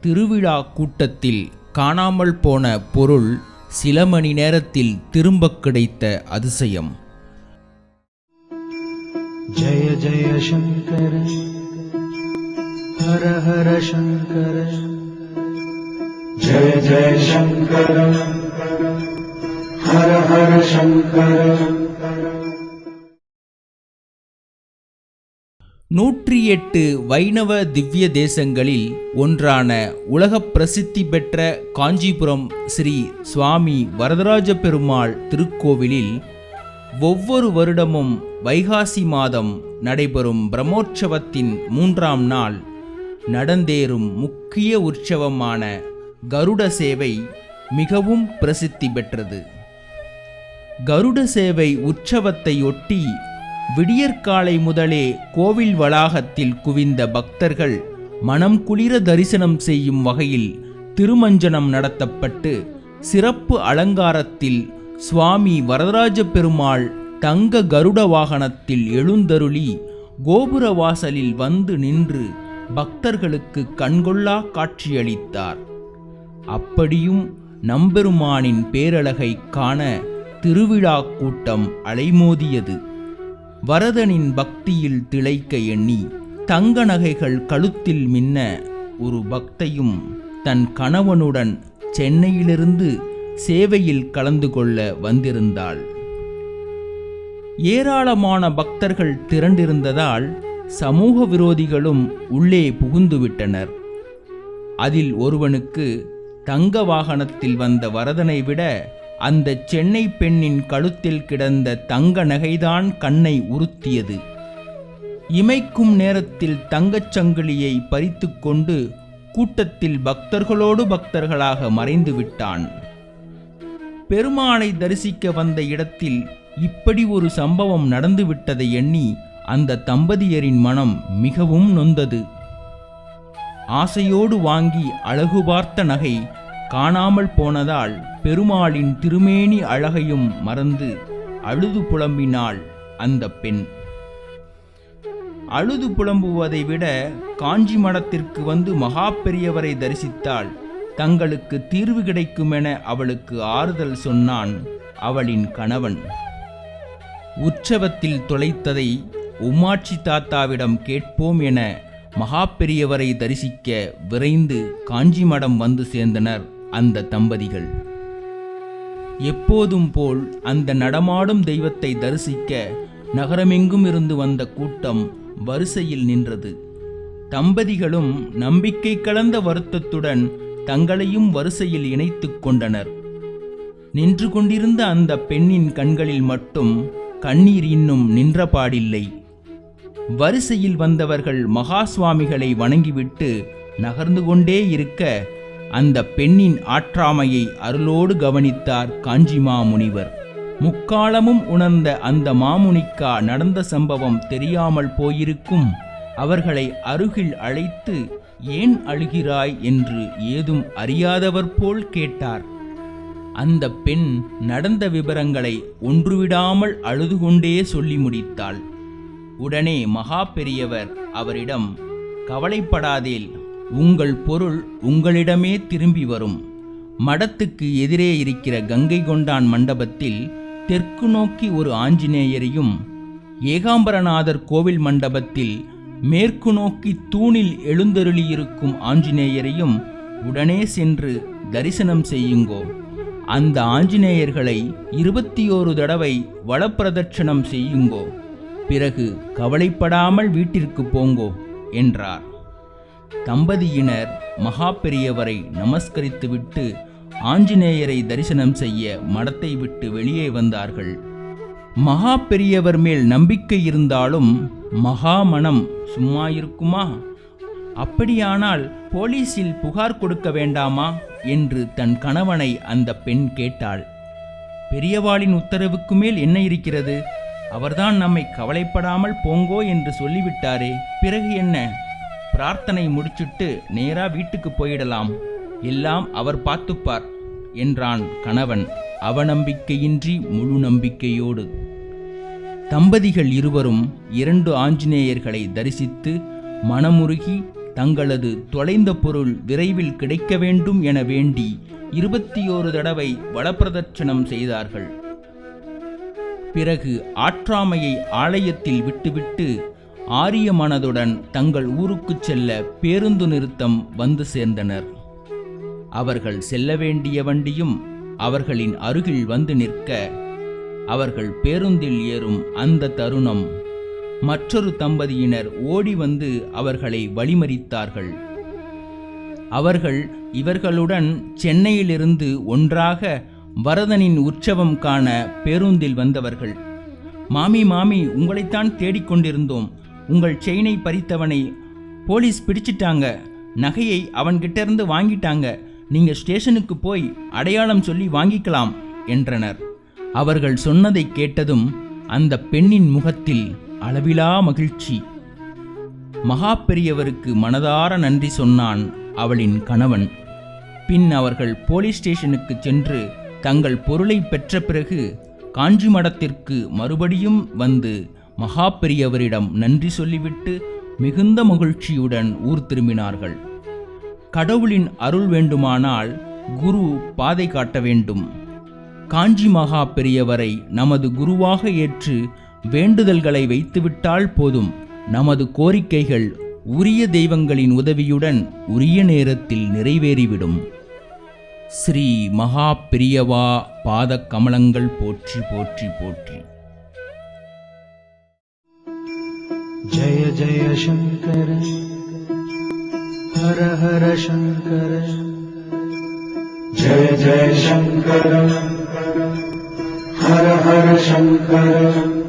திருவிழா கூட்டத்தில் காணாமல் போன பொருள் சில மணி நேரத்தில் திரும்பக் கிடைத்த அதிசயம். ஜய ஜய சங்கர ஹர ஹர சங்கர, ஜய ஜய சங்கர ஹர ஹர சங்கர. 108 வைணவ திவ்ய தேசங்களில் ஒன்றான உலகப் பிரசித்தி பெற்ற காஞ்சிபுரம் ஸ்ரீ சுவாமி வரதராஜ பெருமாள் திருக்கோவிலில் ஒவ்வொரு வருடமும் வைகாசி மாதம் நடைபெறும் பிரம்மோற்சவத்தின் 3ஆம் நாள் நடந்தேறும் முக்கிய உற்சவமான கருட சேவை மிகவும் பிரசித்தி பெற்றது. கருட சேவை உற்சவத்தையொட்டி விடியற்காலை முதலே கோவில் வளாகத்தில் குவிந்த பக்தர்கள் மனம் குளிர தரிசனம் செய்யும் வகையில் திருமஞ்சனம் நடத்தப்பட்டு சிறப்பு அலங்காரத்தில் சுவாமி வரதராஜ பெருமாள் தங்க கருட வாகனத்தில் எழுந்தருளி கோபுர வாசலில் வந்து நின்று பக்தர்களுக்கு கண்கொள்ளா காட்சியளித்தார். அப்படியும் நம்பெருமானின் பேரழகை காண திருவிழா கூட்டம் அலைமோதியது. வரதனின் பக்தியில் திளைக்க எண்ணி தங்க நகைகள் கழுத்தில் மின்ன ஒரு பக்தையும் தன் கணவனுடன் சென்னையிலிருந்து சேவையில் கலந்து கொள்ள வந்திருந்தாள். ஏராளமான பக்தர்கள் திரண்டிருந்ததால் சமூக விரோதிகளும் உள்ளே புகுந்துவிட்டனர். அதில் ஒருவனுக்கு தங்க வாகனத்தில் வந்த வரதனை விட அந்த சென்னை பெண்ணின் கழுத்தில் கிடந்த தங்க நகைதான் கண்ணை உறுத்தியது. இமைக்கும் நேரத்தில் தங்கச் சங்கிலியை பறித்து கொண்டு கூட்டத்தில் பக்தர்களோடு பக்தர்களாக மறைந்து விட்டான். பெருமாளை தரிசிக்க வந்த இடத்தில் இப்படி ஒரு சம்பவம் நடந்துவிட்டதை எண்ணி அந்த தம்பதியரின் மனம் மிகவும் நொந்தது. ஆசையோடு வாங்கி அழகு பார்த்த நகை காணாமல் போனதால் பெருமாளின் திருமேனி அழகையும் மறந்து அழுது புலம்பினாள் அந்த பெண். அழுது புலம்புவதை விட காஞ்சி மடத்திற்கு வந்து மகா பெரியவரை தரிசித்தால் தங்களுக்கு தீர்வு கிடைக்குமென அவளுக்கு ஆறுதல் சொன்னான் அவளின் கணவன். உற்சவத்தில் தொலைத்ததை உமாட்சி தாத்தாவிடம் கேட்போம் என மகா பெரியவரை தரிசிக்க விரைந்து காஞ்சி மடம் வந்து சேர்ந்தனர் அந்த தம்பதிகள். எப்போதும் போல் அந்த நடமாடும் தெய்வத்தை தரிசிக்க நகரமெங்கும் இருந்து வந்த கூட்டம் வரிசையில் நின்றது. தம்பதிகளும் நம்பிக்கை கலந்த வருத்தத்துடன் தங்களையும் வரிசையில் இணைத்துக் கொண்டனர். நின்று கொண்டிருந்த அந்த பெண்ணின் கண்களில் மட்டும் கண்ணீர் இன்னும் நின்றபாடில்லை. வரிசையில் வந்தவர்கள் மகா சுவாமிகளை வணங்கிவிட்டு நகர்ந்து கொண்டே இருக்க அந்த பெண்ணின் ஆற்றாமையை அருளோடு கவனித்தார் காஞ்சி மாமுனிவர். முக்காலமும் உணர்ந்த அந்த மாமுனிக்கா நடந்த சம்பவம் தெரியாமல் போயிருக்கும்? அவர்களை அருகில் அழைத்து ஏன் அழுகிறாய் என்று ஏதும் அறியாதவர் போல் கேட்டார். அந்த பெண் நடந்த விவரங்களை ஒன்றுவிடாமல் அழுது கொண்டே சொல்லி முடித்தாள். உடனே மகா பெரியவர் அவரிடம், கவலைப்படாதேல், உங்கள் பொருள் உங்களிடமே திரும்பி வரும். மடத்துக்கு எதிரே இருக்கிற கங்கை கொண்டான் மண்டபத்தில் தெற்கு நோக்கி ஒரு ஆஞ்சநேயரையும், ஏகாம்பரநாதர் கோவில் மண்டபத்தில் மேற்கு நோக்கி தூணில் எழுந்தருளியிருக்கும் ஆஞ்சநேயரையும் உடனே சென்று தரிசனம் செய்யுங்கோ. அந்த ஆஞ்சநேயர்களை 21 தடவை வலப்பிரதட்சணம் செய்யுங்கோ. பிறகு கவலைப்படாமல் வீட்டிற்கு போங்கோ என்றார். தம்பதியினர் மகா பெரியவரை நமஸ்கரித்துவிட்டு ஆஞ்சநேயரை தரிசனம் செய்ய மடத்தை விட்டு வெளியே வந்தார்கள். மகா பெரியவர் மேல் நம்பிக்கை இருந்தாலும் மகா மனம் சும்மா இருக்குமா? அப்படியானால் போலீசில் புகார் கொடுக்க வேண்டாமா என்று தன் கணவனை அந்த பெண் கேட்டாள். பெரியவாளின் உத்தரவுக்கு மேல் என்ன இருக்கிறது? அவர்தான் நம்மை கவலைப்படாமல் போங்கோ என்று சொல்லிவிட்டாரே, பிறகு என்ன? பிரார்த்தனை முடிச்சுட்டு நேரா வீட்டுக்கு போயிடலாம், எல்லாம் அவர் பார்த்துப்பார் என்றான் கணவன் அவநம்பிக்கையின்றி முழு நம்பிக்கையோடு. தம்பதிகள் இருவரும் 2 ஆஞ்சநேயர்களை தரிசித்து மனமுருகி தங்களது தொலைந்த பொருள் விரைவில் கிடைக்க வேண்டும் என வேண்டி 21 தடவை வடபிரதட்சணம் செய்தார்கள். பிறகு ஆற்றாமையை ஆலயத்தில் விட்டுவிட்டு ஆரிய மனதுடன் தங்கள் ஊருக்குச் செல்ல பேருந்து நிறுத்தம் வந்து சேர்ந்தனர். அவர்கள் செல்ல வேண்டிய வண்டியும் அவர்களின் அருகில் வந்து நிற்க, அவர்கள் பேருந்தில் ஏறும் அந்த தருணம் மற்றொரு தம்பதியினர் ஓடி வந்து அவர்களை வழிமறித்தார்கள். அவர்கள் இவர்களுடன் சென்னையிலிருந்து ஒன்றாக வரதனின் உற்சவம் காண பேருந்தில் வந்தவர்கள். மாமி மாமி, உங்களைத்தான் தேடிக்கொண்டிருந்தோம். உங்கள் செயினை பறித்தவனை போலீஸ் பிடிச்சிட்டாங்க. நகையை அவன்கிட்ட இருந்து வாங்கிட்டாங்க. நீங்க ஸ்டேஷனுக்கு போய் அடையாளம் சொல்லி வாங்கிக்கலாம் என்றனர். அவர்கள் சொன்னதை கேட்டதும் அந்த பெண்ணின் முகத்தில் அளவிலா மகிழ்ச்சி. மகா பெரியவருக்கு மனதார நன்றி சொன்னான் அவளின் கணவன். பின் அவர்கள் போலீஸ் ஸ்டேஷனுக்கு சென்று தங்கள் பொருளை பெற்ற பிறகு காஞ்சி மடத்திற்கு மறுபடியும் வந்து மகா பெரியவரிடம் நன்றி சொல்லிவிட்டு மிகுந்த மகிழ்ச்சியுடன் ஊர் திரும்பினார்கள். கடவுளின் அருள் வேண்டுமானால் குரு பாதை காட்ட வேண்டும். காஞ்சி மகா பெரியவரை நமது குருவாக ஏற்று வேண்டுதல்களை வைத்துவிட்டால் போதும். நமது கோரிக்கைகள் உரிய தெய்வங்களின் உதவியுடன் உரிய நேரத்தில் நிறைவேறிவிடும். ஸ்ரீ மகா பெரியவா பாத கமலங்கள் போற்றி போற்றி போற்றி. जय जय शंकर हर हर शंकर जय जय शंकर हर हर शंकर